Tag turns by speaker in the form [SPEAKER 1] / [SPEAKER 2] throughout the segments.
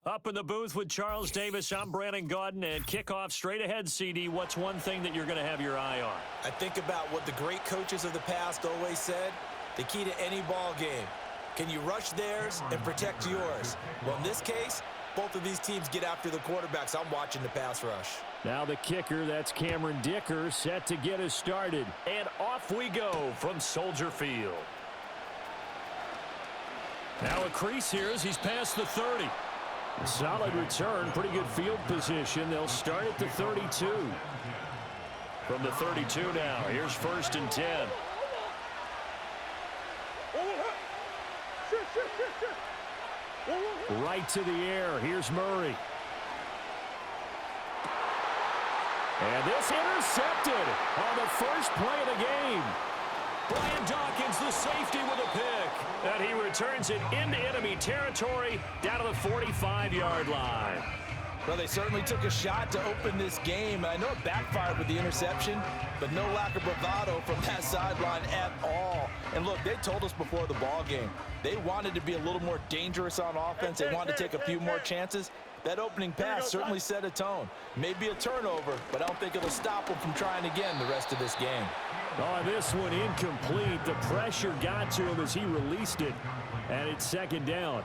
[SPEAKER 1] Up in the booth with Charles Davis, I'm Brandon Gaudin, and kickoff straight ahead, CD. What's one thing that you're going to have your eye on?
[SPEAKER 2] I think about what the great coaches of the past always said. The key to any ball game. Can you rush theirs and protect yours? Well, in this case, both of these teams get after the quarterbacks. I'm watching the pass rush.
[SPEAKER 1] Now the kicker, that's Cameron Dicker, set to get us started. And off we go from Soldier Field. Now a crease here as he's past the 30. Solid return, pretty good field position. They'll start at the 32. From the 32 now, here's 1st and 10. Right to the air, here's Murray. And this intercepted on the first play of the game. Brian Dawkins, the safety, with a pick. And he returns it into enemy territory down to the 45-yard line.
[SPEAKER 2] Well, they certainly took a shot to open this game. I know it backfired with the interception, but no lack of bravado from that sideline at all. And look, they told us before the ball game, they wanted to be a little more dangerous on offense. They wanted to take a few more chances. That opening pass certainly set a tone. Maybe a turnover, but I don't think it'll stop them from trying again the rest of this game.
[SPEAKER 1] Oh, this one incomplete. The pressure got to him as he released it. And it's 2nd down.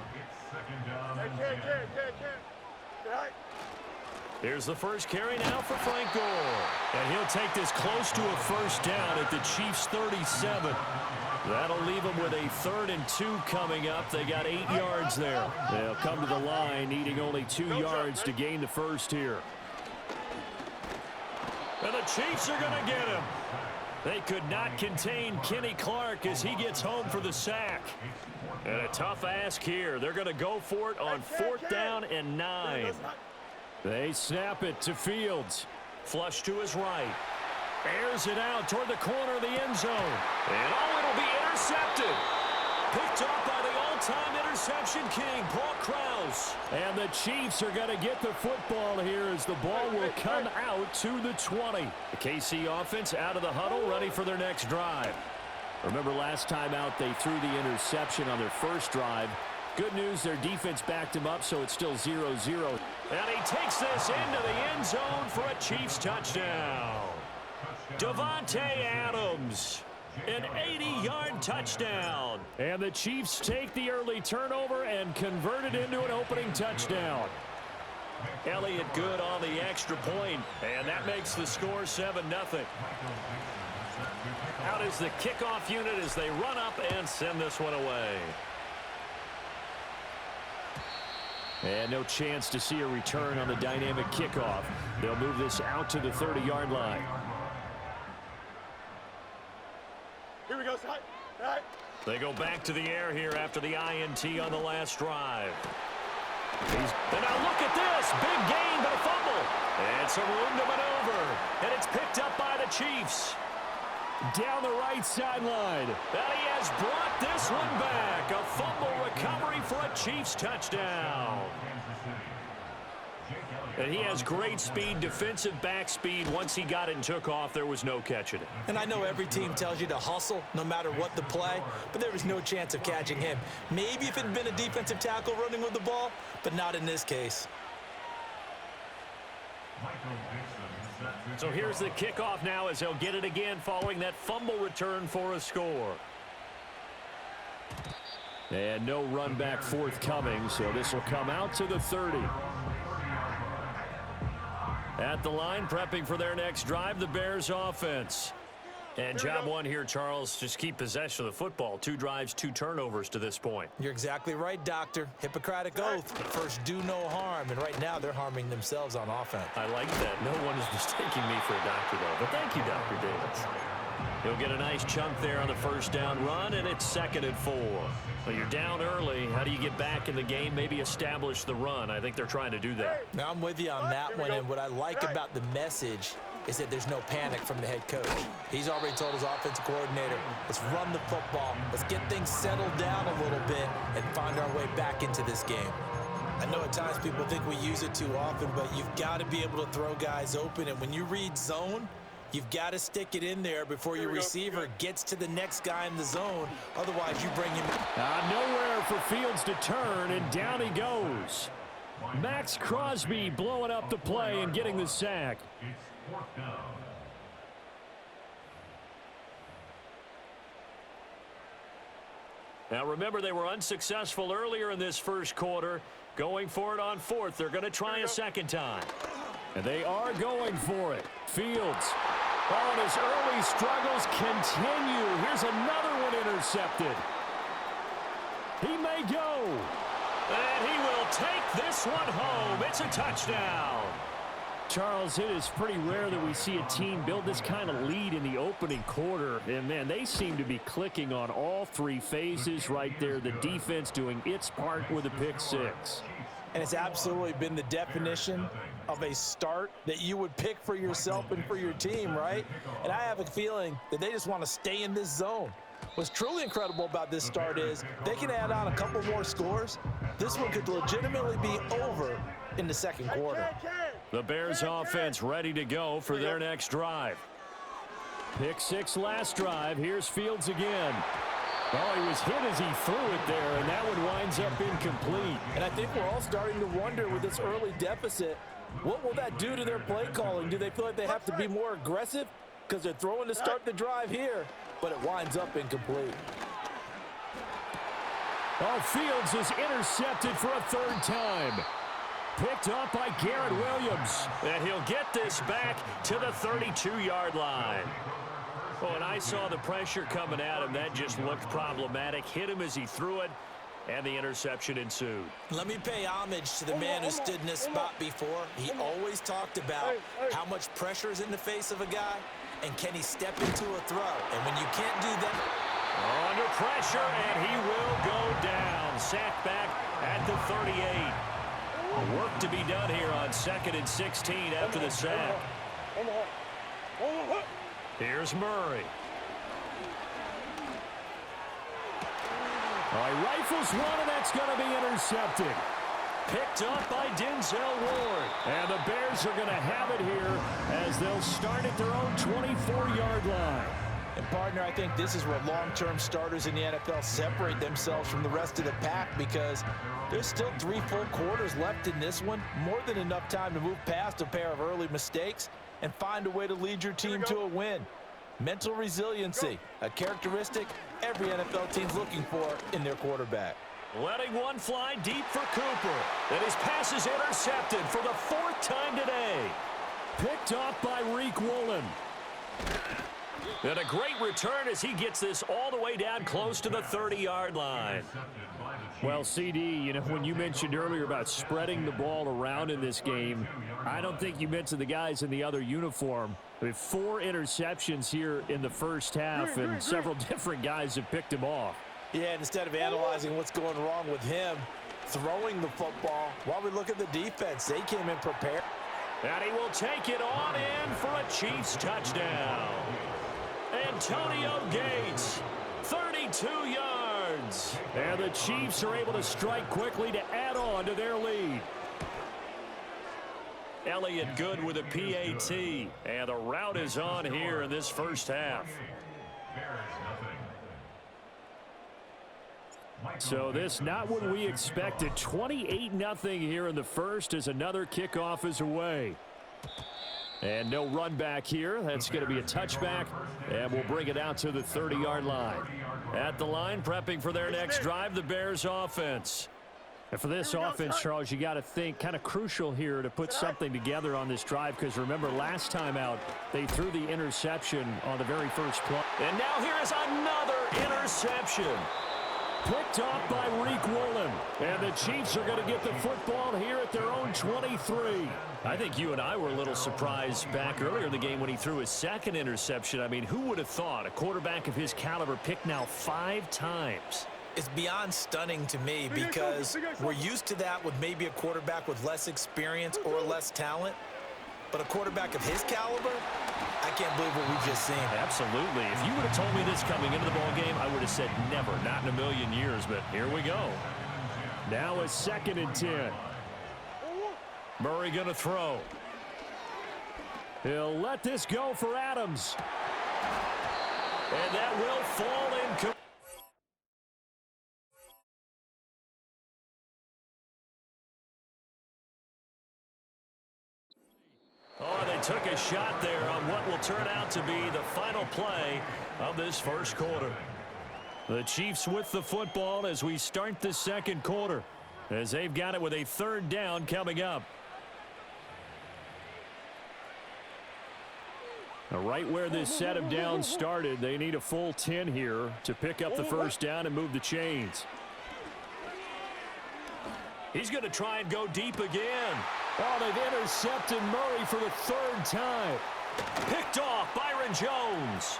[SPEAKER 1] Here's the first carry now for Frank Gore. And he'll take this close to a 1st down at the Chiefs' 37. That'll leave them with a 3rd and 2 coming up. They got 8 yards there. They'll come to the line needing only 2 yards to gain the first here. And the Chiefs are going to get him. They could not contain Kenny Clark as he gets home for the sack. And a tough ask here. They're going to go for it on 4th down and 9. They snap it to Fields. Flush to his right. Airs it out toward the corner of the end zone. And oh, it'll be intercepted. Picked up by the all-time interception king, Paul Krause. And the Chiefs are going to get the football here as the ball will come out to the 20. The KC offense out of the huddle, ready for their next drive. Remember last time out, they threw the interception on their first drive. Good news, their defense backed him up, so it's still 0-0. And he takes this into the end zone for a Chiefs touchdown. Davante Adams, an 80-yard touchdown. And the Chiefs take the early turnover and convert it into an opening touchdown. Elliott good on the extra point, and that makes the score 7-0. Out is the kickoff unit as they run up and send this one away. And no chance to see a return on the dynamic kickoff. They'll move this out to the 30-yard line.
[SPEAKER 3] Here we go, Scott. All right.
[SPEAKER 1] They go back to the air here after the INT on the last drive. And now look at this. Big gain, but a fumble. And some room to maneuver. And it's picked up by the Chiefs. Down the right sideline. And he has brought this one back. A fumble recovery for a Chiefs touchdown. And he has great speed, defensive back speed. Once he got it and took off, there was no catching it.
[SPEAKER 2] And I know every team tells you to hustle no matter what the play, but there was no chance of catching him. Maybe if it had been a defensive tackle running with the ball, but not in this case.
[SPEAKER 1] So here's the kickoff now as they'll get it again following that fumble return for a score. And no run back forthcoming, so this will come out to the 30. At the line, prepping for their next drive, the Bears offense. And job one here, Charles, just keep possession of the football. 2 drives, 2 turnovers to this point.
[SPEAKER 2] You're exactly right, Doctor. Hippocratic oath. First, do no harm. And right now, they're harming themselves on offense.
[SPEAKER 1] I like that. No one is mistaking me for a doctor, though. But thank you, Dr. Davis. He'll get a nice chunk there on the 1st down run, and it's 2nd and 4. Well, you're down early. How do you get back in the game? Maybe establish the run. I think they're trying to do that.
[SPEAKER 2] Now, I'm with you on that one, and what I like about the message is that there's no panic from the head coach. He's already told his offensive coordinator, let's run the football, let's get things settled down a little bit and find our way back into this game. I know at times people think we use it too often, but you've got to be able to throw guys open, and when you read zone, you've got to stick it in there before your receiver gets to the next guy in the zone. Otherwise, you bring him in.
[SPEAKER 1] Nowhere for Fields to turn, and down he goes. Max Crosby blowing up the play and getting the sack. Now remember, they were unsuccessful earlier in this first quarter. Going for it on fourth. They're going to try a second time. And they are going for it. Fields. Oh, and his early struggles continue. Here's another one intercepted. He may go. And he will take this one home. It's a touchdown. Charles, it is pretty rare that we see a team build this kind of lead in the opening quarter. And, man, they seem to be clicking on all three phases right there. The defense doing its part with a pick six.
[SPEAKER 2] And it's absolutely been the definition of a start that you would pick for yourself and for your team, right? And I have a feeling that they just want to stay in this zone. What's truly incredible about this start is they can add on a couple more scores. This one could legitimately be over in the second quarter.
[SPEAKER 1] The Bears offense ready to go for their next drive. Pick six last drive. Here's Fields again. Oh, he was hit as he threw it there, and that one winds up incomplete.
[SPEAKER 2] And I think we're all starting to wonder with this early deficit, what will that do to their play calling? Do they feel like they have to be more aggressive because they're throwing to start the drive here, but it winds up incomplete?
[SPEAKER 1] Oh, Fields is intercepted for a third time. Picked up by Garrett Williams. And he'll get this back to the 32-yard line. Oh, and I saw the pressure coming at him. That just looked problematic. Hit him as he threw it, and the interception ensued.
[SPEAKER 2] Let me pay homage to the man who stood in this spot before. He always talked about how much pressure is in the face of a guy, and can he step into a throw. And when you can't do that...
[SPEAKER 1] Under pressure, and he will go down. Sacked back at the 38. Work to be done here on 2nd and 16 after the sack. Here's Murray. All right, rifles one, and that's going to be intercepted. Picked up by Denzel Ward. And the Bears are going to have it here as they'll start at their own 24-yard line.
[SPEAKER 2] And, partner, I think this is where long-term starters in the NFL separate themselves from the rest of the pack, because there's still 3 full quarters left in this one. More than enough time to move past a pair of early mistakes and find a way to lead your team to a win. Mental resiliency, a characteristic every NFL team's looking for in their quarterback.
[SPEAKER 1] Letting one fly deep for Cooper. And his pass is intercepted for the 4th time today. Picked off by Reek Woolen. And a great return as he gets this all the way down close to the 30-yard line. Well, CD, you know, when you mentioned earlier about spreading the ball around in this game, I don't think you mentioned the guys in the other uniform. We have 4 interceptions here in the first half, and several different guys have picked him off.
[SPEAKER 2] Yeah, and instead of analyzing what's going wrong with him throwing the football, while we look at the defense, they came in prepared.
[SPEAKER 1] And he will take it on in for a Chiefs touchdown. Antonio Gates, 32 yards. And the Chiefs are able to strike quickly to add on to their lead. Elliott good with a PAT. And the route is on here in this first half. So this not what we expected. 28-0 here in the first as another kickoff is away. And no run back here. That's going to be a touchback. And we'll bring it out to the 30-yard line. At the line, prepping for their next drive, the Bears offense. And for this offense, Charles, you got to think kind of crucial here to put something together on this drive, because remember last time out they threw the interception on the very first play. And now here is another interception. Picked off by Reek Woolen. And the Chiefs are going to get the football here at their own 23. I think you and I were a little surprised back earlier in the game when he threw his second interception. I mean, who would have thought a quarterback of his caliber picked now 5 times?
[SPEAKER 2] It's beyond stunning to me, because we're used to that with maybe a quarterback with less experience or less talent. But a quarterback of his caliber, I can't believe what we've just seen.
[SPEAKER 1] Absolutely. If you would have told me this coming into the ballgame, I would have said never, not in a million years. But here we go. Now a 2nd and 10. Murray going to throw. He'll let this go for Adams. And that will fall in. took a shot there on what will turn out to be the final play of this first quarter. The Chiefs with the football as we start the second quarter, as they've got it with a third down coming up. Right where this set of downs started, they need a full 10 here to pick up the first down and move the chains. He's going to try and go deep again. Oh, they've intercepted Murray for the third time. Picked off Byron Jones.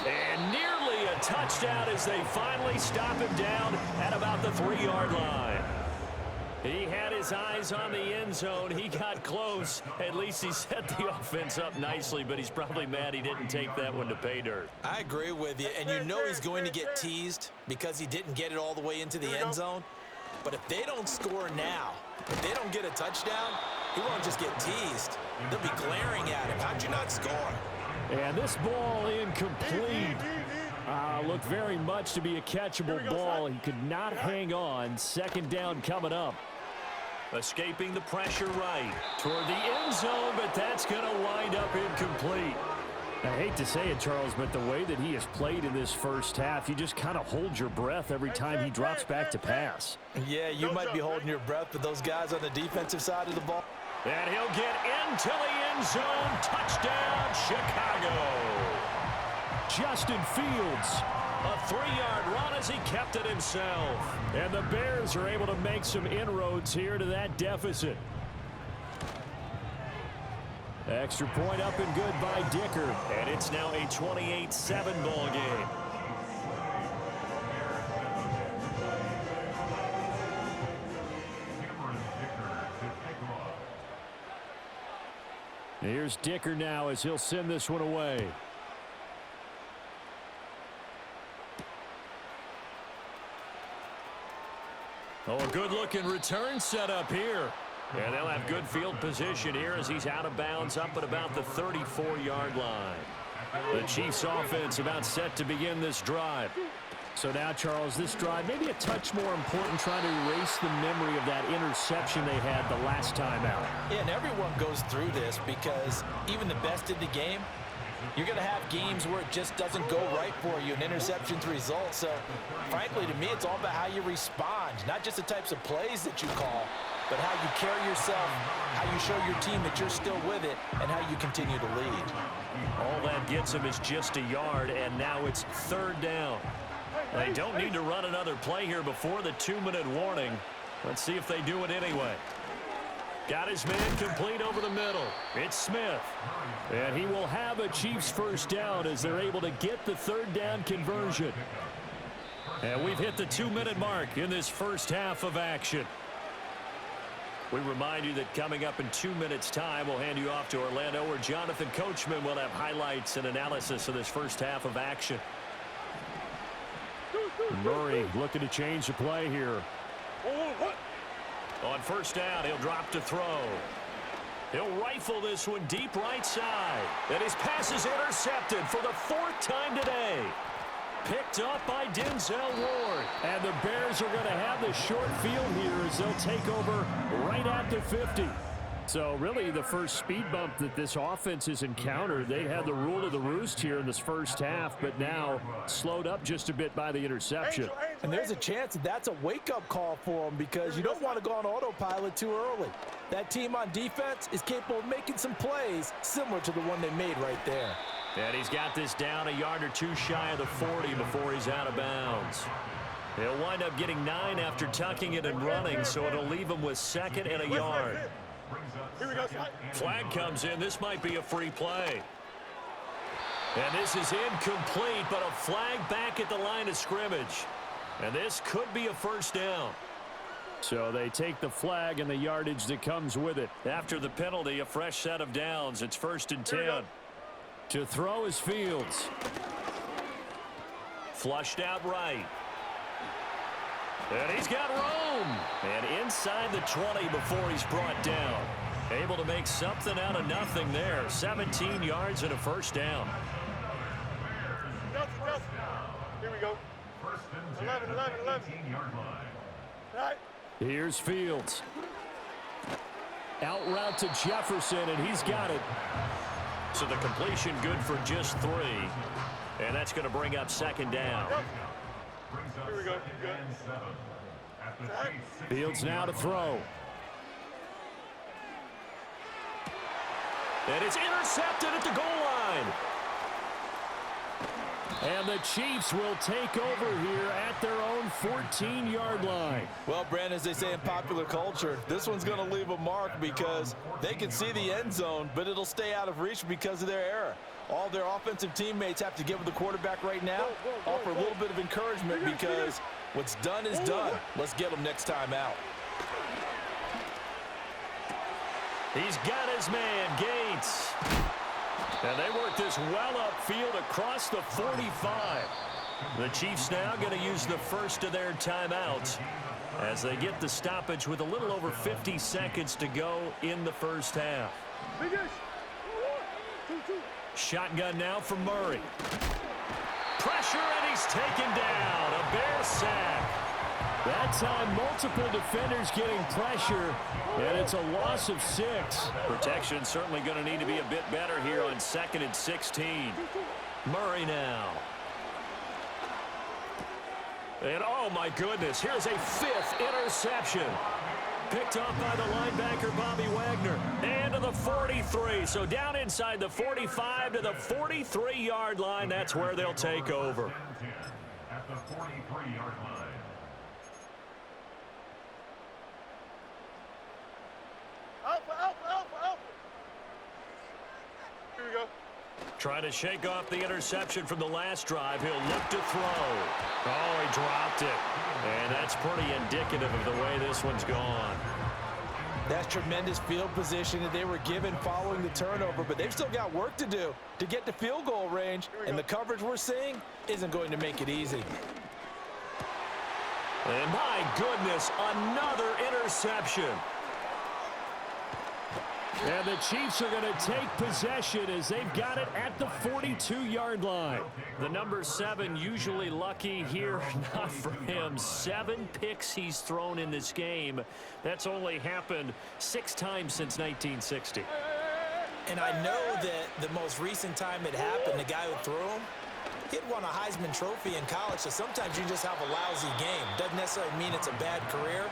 [SPEAKER 1] And nearly a touchdown as they finally stop him down at about the 3-yard line. He had his eyes on the end zone. He got close. At least he set the offense up nicely, but he's probably mad he didn't take that one to pay dirt.
[SPEAKER 2] I agree with you, and you know he's going to get teased because he didn't get it all the way into the end zone. But if they don't score now, if they don't get a touchdown, he won't just get teased. They'll be glaring at him. How'd you not score?
[SPEAKER 1] And this ball incomplete. Looked very much to be a catchable ball. He could not hang on. Second down coming up. Escaping the pressure right toward the end zone, but that's going to wind up incomplete. I hate to say it, Charles, but the way that he has played in this first half, you just kind of hold your breath every time he drops back to pass.
[SPEAKER 2] Yeah, you might be holding your breath, but those guys on the defensive side of the ball.
[SPEAKER 1] And he'll get into the end zone. Touchdown, Chicago. Justin Fields, a 3-yard run as he kept it himself. And the Bears are able to make some inroads here to that deficit. Extra point up and good by Dicker. And it's now a 28-7 ball game. Here's Dicker now as he'll send this one away. Oh, a good-looking return set up here. And they'll have good field position here as he's out of bounds up at about the 34-yard line. The Chiefs offense about set to begin this drive. So now, Charles, this drive maybe a touch more important, trying to erase the memory of that interception they had the last time out.
[SPEAKER 2] Yeah, and everyone goes through this because even the best in the game, you're going to have games where it just doesn't go right for you, and interceptions result. So, frankly, to me, it's all about how you respond, not just the types of plays that you call, but how you carry yourself, how you show your team that you're still with it, and how you continue to lead.
[SPEAKER 1] All that gets him is just a yard, and now it's third down. They don't need to run another play here before the 2-minute warning. Let's see if they do it anyway. Got his man complete over the middle. It's Smith. And he will have a Chiefs first down as they're able to get the third down conversion. And we've hit the 2-minute mark in this first half of action. We remind you that coming up in 2 minutes' time, we'll hand you off to Orlando, where Jonathan Coachman will have highlights and analysis of this first half of action. Murray looking to change the play here. On first down, he'll drop to throw. He'll rifle this one deep right side. And his pass is intercepted for the 4th time today. Picked up by Denzel Ward. And the Bears are going to have the short field here as they'll take over right at the 50. So really the first speed bump that this offense has encountered, they had the rule of the roost here in this first half, but now slowed up just a bit by the interception.
[SPEAKER 2] And there's a chance that that's a wake-up call for them because you don't want to go on autopilot too early. That team on defense is capable of making some plays similar to the one they made right there.
[SPEAKER 1] And he's got this down a yard or two shy of the 40 before he's out of bounds. He'll wind up getting 9 after tucking it and running, so it'll leave him with 2nd and a yard. Flag comes in. This might be a free play. And this is incomplete, but a flag back at the line of scrimmage. And this could be a first down. So they take the flag and the yardage that comes with it. After the penalty, a fresh set of downs. It's 1st and 10. To throw is Fields. Flushed out right. And he's got room. And inside the 20 before he's brought down. Able to make something out of nothing there. 17 yards and a first down.
[SPEAKER 3] Here we go. 11.
[SPEAKER 1] Here's Fields. Out route to Jefferson, and he's got it. So the completion good for just 3. And that's going to bring up second down.
[SPEAKER 3] Here we go. Good.
[SPEAKER 1] Fields now to throw. And it's intercepted at the goal line. And the Chiefs will take over here at their own 14-yard line.
[SPEAKER 2] Well, Brandon, as they say in popular culture, this one's going to leave a mark because they can see the end zone, but it'll stay out of reach because of their error. All their offensive teammates have to give the quarterback right now, offer a little bit of encouragement because what's done is done. Let's get them next time out.
[SPEAKER 1] He's got his man, Gates. And they work this well upfield across the 45. The Chiefs now going to use the first of their timeouts as they get the stoppage with a little over 50 seconds to go in the first half. Shotgun now from Murray. Pressure, and he's taken down. A Bear sack. That time, multiple defenders getting pressure, and it's a loss of 6. Protection certainly going to need to be a bit better here on 2nd and 16. Murray now. And oh my goodness, here's a 5th interception. Picked off by the linebacker, Bobby Wagner. And to the 43. So down inside the 45 to the 43-yard line. That's where they'll take over.
[SPEAKER 4] At the 43-yard line.
[SPEAKER 3] Alpha. Here we go.
[SPEAKER 1] Trying to shake off the interception from the last drive. He'll look to throw. Oh, he dropped it. And that's pretty indicative of the way this one's gone.
[SPEAKER 2] That's tremendous field position that they were given following the turnover, but they've still got work to do to get to field goal range, and the coverage we're seeing isn't going to make it easy.
[SPEAKER 1] And my goodness, another interception. And the Chiefs are going to take possession as they've got it at the 42-yard line. The number 7 usually lucky here, not for him. 7 picks he's thrown in this game. That's only happened 6 times since 1960.
[SPEAKER 2] And I know that the most recent time it happened, the guy who threw him, he'd won a Heisman Trophy in college, so sometimes you just have a lousy game. Doesn't necessarily mean it's a bad career,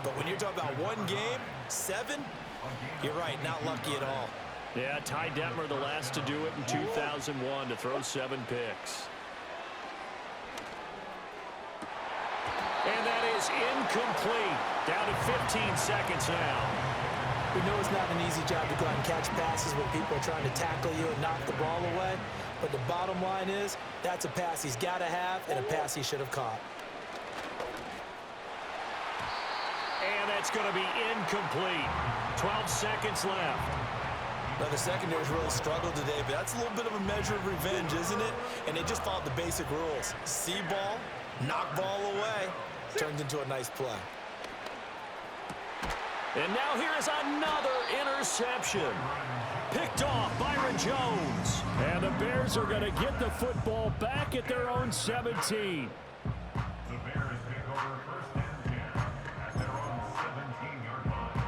[SPEAKER 2] but when you're talking about one game, 7, you're right, not lucky at all.
[SPEAKER 1] Yeah, Ty Detmer the last to do it in 2001 to throw 7 picks. And that is incomplete. Down to 15 seconds now.
[SPEAKER 2] We know it's not an easy job to go out and catch passes when people are trying to tackle you and knock the ball away. But the bottom line is, that's a pass he's got to have and a pass he should have caught.
[SPEAKER 1] And that's going to be incomplete. 12 seconds left.
[SPEAKER 2] Now, the secondary's really struggled today, but that's a little bit of a measure of revenge, isn't it? And they just followed the basic rules. See ball, knock ball away, turns into a nice play.
[SPEAKER 1] And now here is another interception. Picked off Byron Jones. And the Bears are going to get the football back at their own 17.
[SPEAKER 4] The Bears take over 1st and 10 at their own 17-yard line.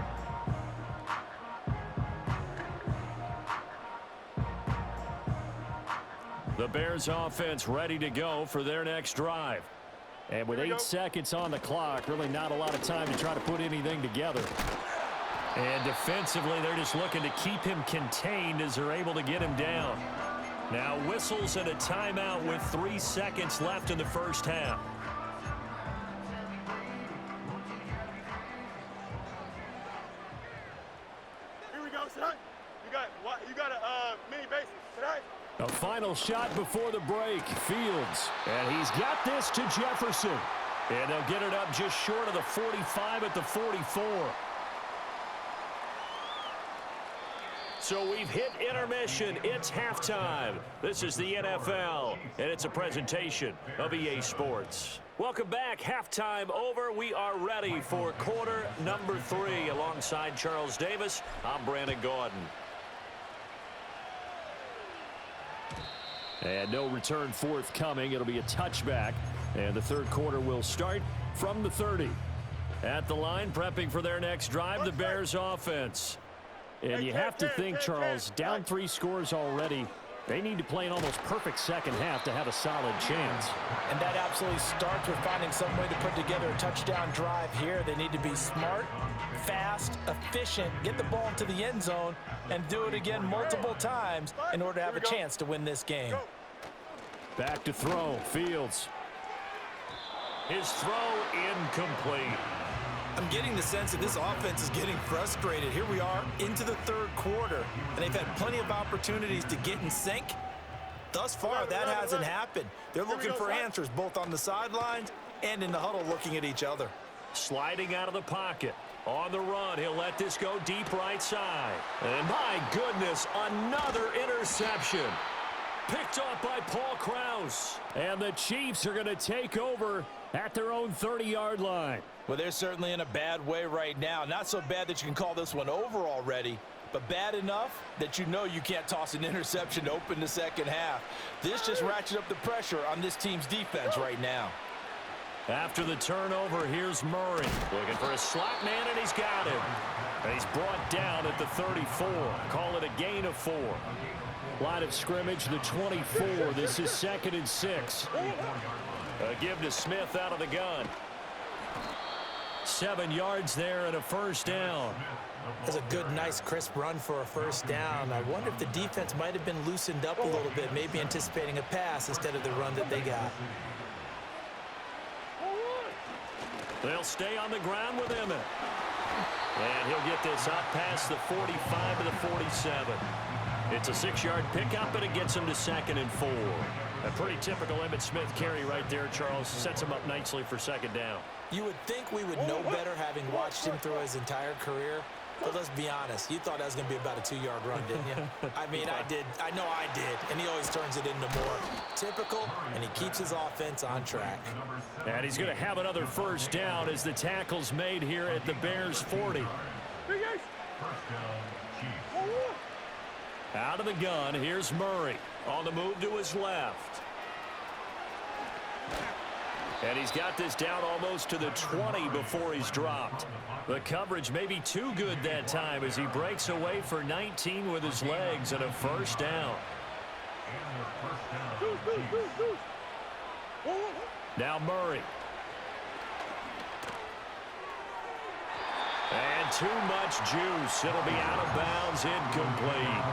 [SPEAKER 1] The Bears offense ready to go for their next drive. And with 8 seconds on the clock, really not a lot of time to try to put anything together. And defensively, they're just looking to keep him contained as they're able to get him down. Now whistles and a timeout with 3 seconds left in the first half.
[SPEAKER 3] Here we go, son. You got a mini bases tonight.
[SPEAKER 1] A final shot before the break. Fields. And he's got this to Jefferson. And they'll get it up just short of the 45 at the 44. So we've hit intermission. It's halftime. This is the NFL, and it's a presentation of EA Sports. Welcome back. Halftime over. We are ready for quarter number 3. Alongside Charles Davis, I'm Brandon Gordon. And no return forthcoming. It'll be a touchback. And the third quarter will start from the 30. At the line, prepping for their next drive, the Bears offense. And you have to think, Charles, down 3 scores already. They need to play an almost perfect second half to have a solid chance.
[SPEAKER 2] And that absolutely starts with finding some way to put together a touchdown drive here. They need to be smart, fast, efficient, get the ball into the end zone, and do it again multiple times in order to have a chance to win this game.
[SPEAKER 1] Back to throw, Fields. His throw incomplete.
[SPEAKER 2] I'm getting the sense that this offense is getting frustrated. Here we are into the 3rd quarter, and they've had plenty of opportunities to get in sync. Thus far, that hasn't happened. They're looking for answers both on the sidelines and in the huddle looking at each other.
[SPEAKER 1] Sliding out of the pocket. On the run, he'll let this go deep right side. And my goodness, another interception. Picked off by Paul Krause. And the Chiefs are going to take over at their own 30-yard line.
[SPEAKER 2] Well, they're certainly in a bad way right now. Not so bad that you can call this one over already, but bad enough that you know you can't toss an interception to open the second half. This just ratchets up the pressure on this team's defense right now.
[SPEAKER 1] After the turnover, here's Murray. Looking for a slot man, and he's got him. And he's brought down at the 34. Call it a gain of 4. Line of scrimmage, the 24. This is 2nd and 6. A give to Smith out of the gun. 7 yards there and a first down.
[SPEAKER 2] That's a good, nice, crisp run for a first down. I wonder if the defense might have been loosened up a little bit, maybe anticipating a pass instead of the run that they got.
[SPEAKER 1] They'll stay on the ground with Emmett. And he'll get this up past the 45 to the 47. It's a 6-yard pickup, and it gets him to 2nd and 4. A pretty typical Emmitt Smith carry right there, Charles. Sets him up nicely for 2nd down.
[SPEAKER 2] You would think we would know better having watched him through his entire career. But let's be honest, you thought that was going to be about a 2-yard run, didn't you? I mean, I did. I know I did. And he always turns it into more typical, and he keeps his offense on track.
[SPEAKER 1] And he's going to have another first down as the tackle's made here at the Bears 40. Out of the gun, here's Murray. On the move to his left. And he's got this down almost to the 20 before he's dropped. The coverage may be too good that time as he breaks away for 19 with his legs and a first down. Now Murray. And too much juice. It'll be out of bounds, incomplete.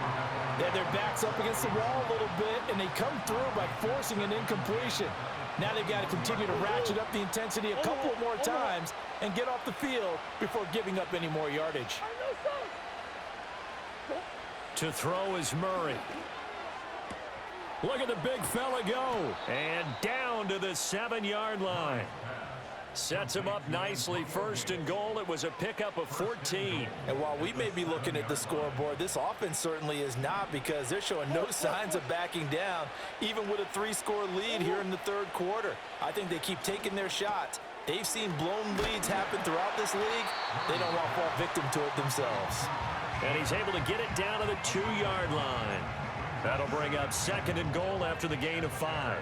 [SPEAKER 2] Yeah, their back's up against the wall a little bit, and they come through by forcing an incompletion. Now they've got to continue to ratchet up the intensity a couple more times and get off the field before giving up any more yardage.
[SPEAKER 1] To throw is Murray. Look at the big fella go. And down to the 7-yard line. Sets him up nicely. 1st and goal. It was a pickup of 14.
[SPEAKER 2] And while we may be looking at the scoreboard, this offense certainly is not, because they're showing no signs of backing down, even with a 3-score lead here in the 3rd quarter. I think they keep taking their shots. They've seen blown leads happen throughout this league. They don't want to fall victim to it themselves.
[SPEAKER 1] And he's able to get it down to the 2-yard line. That'll bring up 2nd and goal after the gain of 5.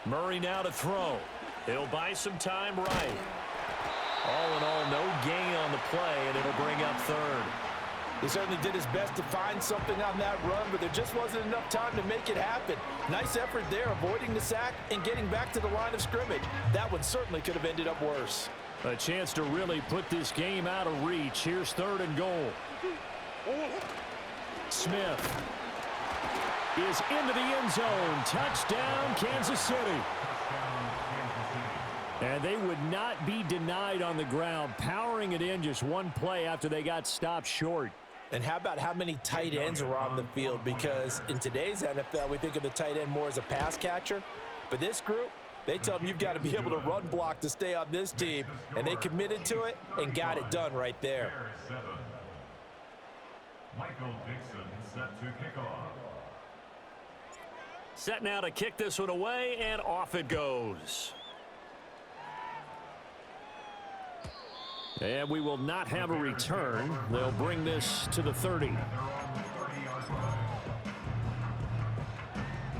[SPEAKER 1] Murray now to throw. He'll buy some time right. All in all, no gain on the play, and it'll bring up 3rd.
[SPEAKER 2] He certainly did his best to find something on that run, but there just wasn't enough time to make it happen. Nice effort there, avoiding the sack and getting back to the line of scrimmage. That one certainly could have ended up worse.
[SPEAKER 1] A chance to really put this game out of reach. Here's 3rd and goal. Smith is into the end zone. Touchdown, Kansas City. And they would not be denied on the ground, powering it in just one play after they got stopped short.
[SPEAKER 2] And how about how many tight ends are on the field? Because in today's NFL, we think of the tight end more as a pass catcher. But this group, they tell them you've got to be able to run block to stay on this team. And they committed to it and got it done right there.
[SPEAKER 4] Michael Dixon set to kick off.
[SPEAKER 1] Set now to kick this one away, and off it goes. And we will not have a return. They'll bring this to the 30.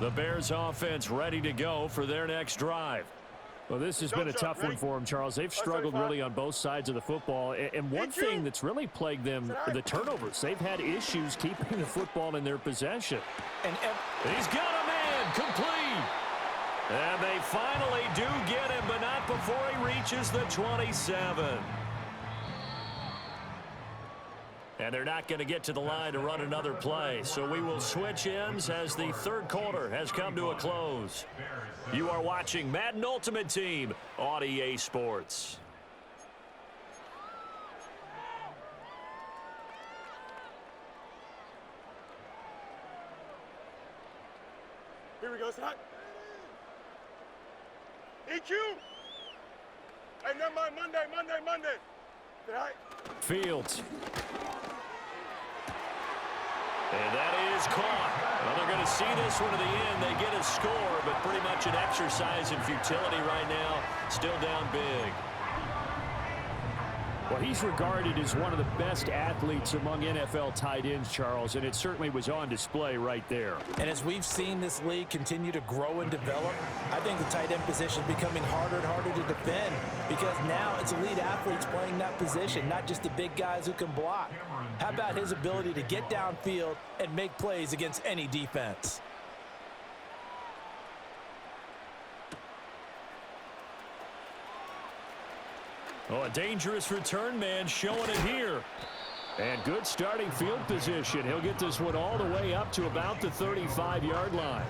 [SPEAKER 1] The Bears offense ready to go for their next drive.
[SPEAKER 5] Well, this has been a tough one for them, Charles. They've struggled really on both sides of the football. And one thing that's really plagued them, the turnovers. They've had issues keeping the football in their possession.
[SPEAKER 1] And he's got a man complete. And they finally do get him, but not before he reaches the 27. And they're not going to get to the line to run another play. So we will switch ends as the third quarter has come to a close. You are watching Madden Ultimate Team on EA Sports.
[SPEAKER 3] Here we go, son. EQ. Hey, never mind. Monday. Say hi.
[SPEAKER 1] Fields. And that is caught. Well, they're going to see this one to the end. They get a score, but pretty much an exercise in futility right now. Still down big.
[SPEAKER 5] Well, he's regarded as one of the best athletes among NFL tight ends, Charles, and it certainly was on display right there.
[SPEAKER 2] And as we've seen this league continue to grow and develop, I think the tight end position is becoming harder and harder to defend because now it's elite athletes playing that position, not just the big guys who can block. How about his ability to get downfield and make plays against any defense?
[SPEAKER 1] Oh, a dangerous return man showing it here.
[SPEAKER 5] And good starting field position. He'll get this one all the way up to about the 35-yard line.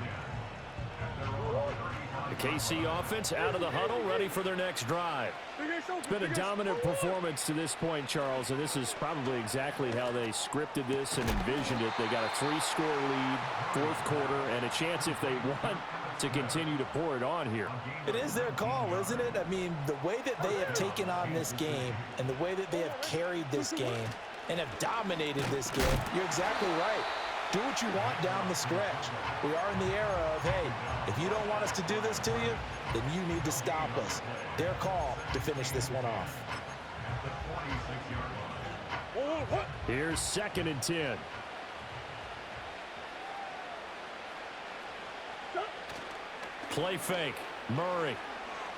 [SPEAKER 1] The KC offense out of the huddle, ready for their next drive.
[SPEAKER 5] It's been a dominant performance to this point, Charles, and this is probably exactly how they scripted this and envisioned it. They got a 3-score lead, fourth quarter, and a chance if they want to continue to pour it on here.
[SPEAKER 2] It is their call, isn't it? I mean, the way that they have taken on this game and the way that they have carried this game and have dominated this game, you're exactly right. Do what you want down the stretch. We are in the era of, hey, if you don't want us to do this to you, then you need to stop us. Their call to finish this one off.
[SPEAKER 5] Here's 2nd and 10.
[SPEAKER 1] Play fake. Murray.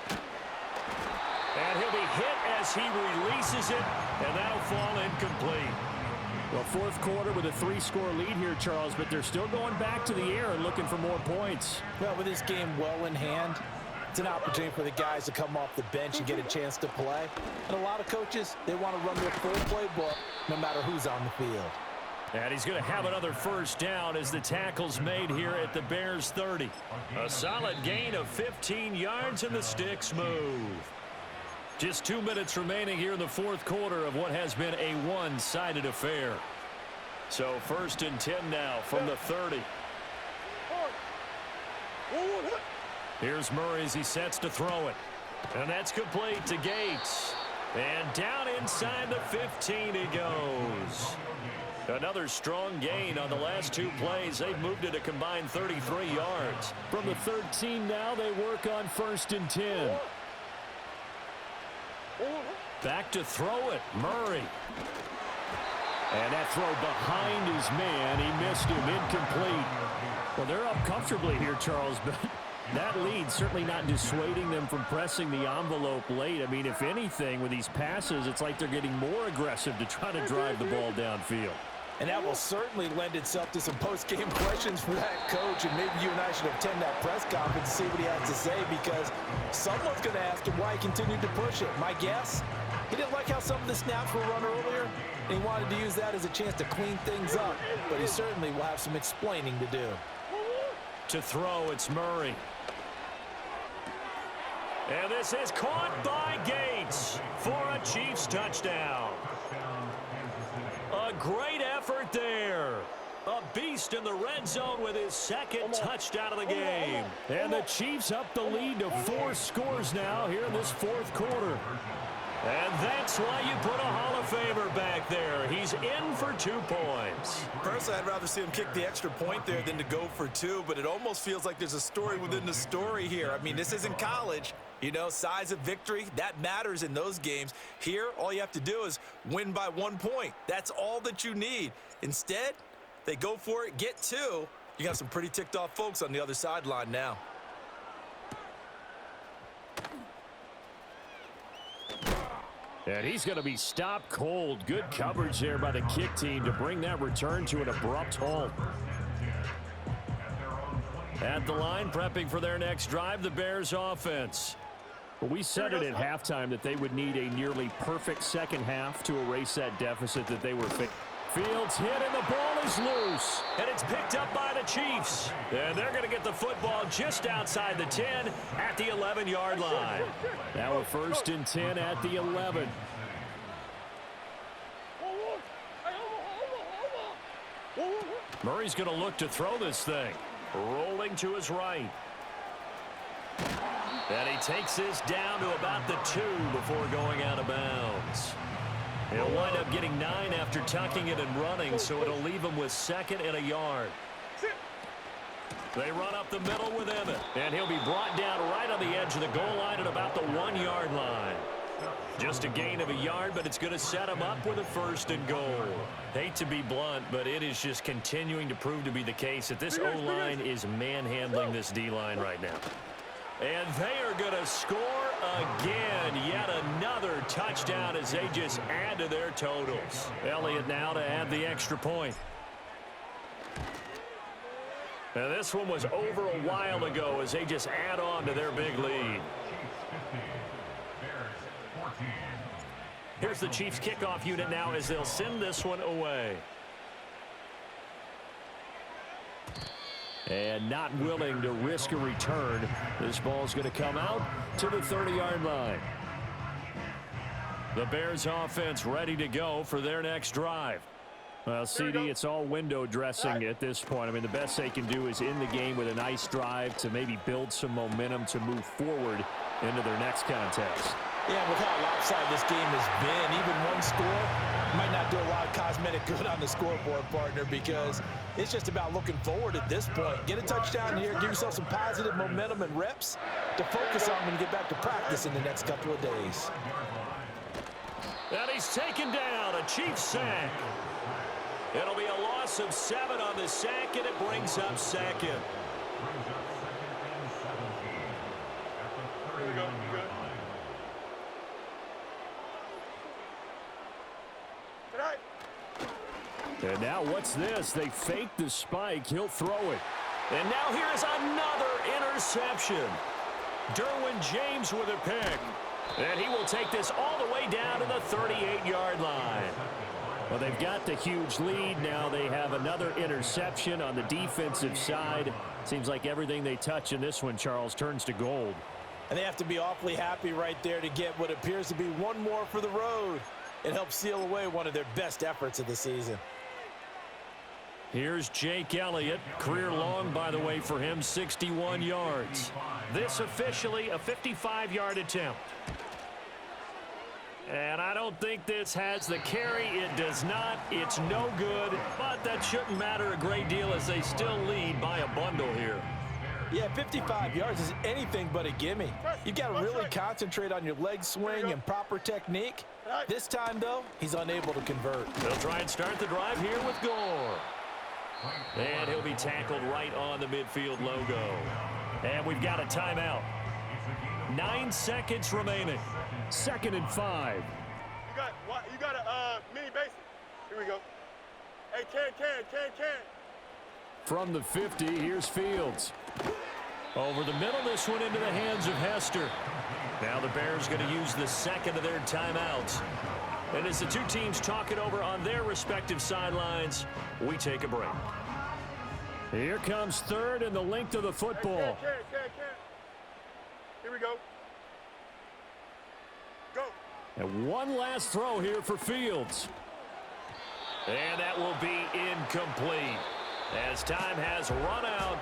[SPEAKER 1] And he'll be hit as he releases it, and that'll fall incomplete.
[SPEAKER 5] Well, fourth quarter with a 3-score lead here, Charles, but they're still going back to the air and looking for more points.
[SPEAKER 2] Well, with this game well in hand, it's an opportunity for the guys to come off the bench and get a chance to play. And a lot of coaches, they want to run their full playbook no matter who's on the field.
[SPEAKER 1] And he's going to have another first down as the tackle's made here at the Bears 30. A solid gain of 15 yards and the sticks move. Just 2 minutes remaining here in the fourth quarter of what has been a one-sided affair. So 1st and 10 now from the 30. Here's Murray as he sets to throw it. And that's complete to Gates. And down inside the 15 he goes. Another strong gain on the last 2 plays. They've moved it a combined 33 yards.
[SPEAKER 5] From the 13 now, they work on 1st and 10.
[SPEAKER 1] Back to throw it, Murray.
[SPEAKER 5] And that throw behind his man, he missed him, incomplete. Well, they're up comfortably here, Charles, but that lead certainly not dissuading them from pressing the envelope late. I mean, if anything, with these passes, it's like they're getting more aggressive to try to drive the ball downfield.
[SPEAKER 2] And that will certainly lend itself to some post-game questions for that coach, and maybe you and I should attend that press conference to see what he has to say, because someone's going to ask him why he continued to push it. My guess, he didn't like how some of the snaps were run earlier, and he wanted to use that as a chance to clean things up, but he certainly will have some explaining to do.
[SPEAKER 1] To throw, it's Murray. And this is caught by Gates for a Chiefs touchdown. A great effort there. A beast in the red zone with his 2nd touchdown of the game.
[SPEAKER 5] And the Chiefs up the lead to 4 scores now here in this fourth quarter.
[SPEAKER 1] And that's why you put a Hall of Famer back there. He's in for 2 points.
[SPEAKER 6] Personally, I'd rather see him kick the extra point there than to go for 2, but it almost feels like there's a story within the story here. I mean, this isn't college. You know, size of victory, that matters in those games. Here, all you have to do is win by 1 point. That's all that you need. Instead, they go for it, get 2, You got some pretty ticked off folks on the other sideline now.
[SPEAKER 5] And he's going to be stopped cold. Good coverage there by the kick team to bring that return to an abrupt halt. At the line, prepping for their next drive, the Bears offense. Well, we said it at halftime that they would need a nearly perfect second half to erase that deficit that they were facing. Fields hit and the ball is loose.
[SPEAKER 1] And it's picked up by the Chiefs. And they're going to get the football just outside the 10 at the 11-yard line.
[SPEAKER 5] Now a 1st and 10 at the 11.
[SPEAKER 1] Murray's going to look to throw this thing. Rolling to his right. And he takes this down to about the 2 before going out of bounds. He'll wind up getting 9 after tucking it and running, so it'll leave him with 2nd and a yard. They run up the middle with Emmett, and he'll be brought down right on the edge of the goal line at about the 1-yard line. Just a gain of a yard, but it's going to set him up with a 1st and goal. Hate to be blunt, but it is just continuing to prove to be the case that this O-line is manhandling this D-line right now. And they are going to score again. Yet another touchdown as they just add to their totals. Elliott now to add the extra point. Now this one was over a while ago as they just add on to their big lead. Here's the Chiefs kickoff unit now as they'll send this one away.
[SPEAKER 5] And not willing to risk a return. This ball's going to come out to the 30-yard line.
[SPEAKER 1] The Bears offense ready to go for their next drive.
[SPEAKER 5] Well, CD, it's all window dressing at this point. I mean, the best they can do is in the game with a nice drive to maybe build some momentum to move forward into their next contest.
[SPEAKER 2] Yeah, with how lopsided this game has been, even one score might not do a lot of cosmetic good on the scoreboard, partner, because it's just about looking forward at this point. Get a touchdown here, give yourself some positive momentum and reps to focus on when you get back to practice in the next couple of days.
[SPEAKER 1] And he's taken down, a Chiefs sack. It'll be a loss of 7 on the sack, and it brings up 2nd.
[SPEAKER 3] Here we go. You good?
[SPEAKER 5] And now what's this? They fake the spike. He'll throw it.
[SPEAKER 1] And now here's another interception. Derwin James with a pick. And he will take this all the way down to the 38-yard line.
[SPEAKER 5] Well, they've got the huge lead. Now they have another interception on the defensive side. Seems like everything they touch in this one, Charles, turns to gold.
[SPEAKER 2] And they have to be awfully happy right there to get what appears to be one more for the road. It helps seal away one of their best efforts of the season.
[SPEAKER 1] Here's Jake Elliott. Career long, by the way, for him, 61 yards. This officially a 55-yard attempt. And I don't think this has the carry. It does not. It's no good. But that shouldn't matter a great deal as they still lead by a bundle here.
[SPEAKER 2] Yeah, 55 yards is anything but a gimme. You've got to really concentrate on your leg swing and proper technique. This time, though, he's unable to convert.
[SPEAKER 1] They'll try and start the drive here with Gore. And he'll be tackled right on the midfield logo. And we've got a timeout. 9 seconds remaining.
[SPEAKER 5] 2nd and 5.
[SPEAKER 3] You got a mini basin. Here we go. Hey, can.
[SPEAKER 5] From the 50, here's Fields.
[SPEAKER 1] Over the middle, this one into the hands of Hester. Now the Bears going to use the 2nd of their timeouts. And as the two teams talk it over on their respective sidelines, we take a break.
[SPEAKER 5] Here comes 3rd and the length of the football.
[SPEAKER 3] Can. Here we go. Go.
[SPEAKER 5] And one last throw here for Fields.
[SPEAKER 1] And that will be incomplete as time has run out.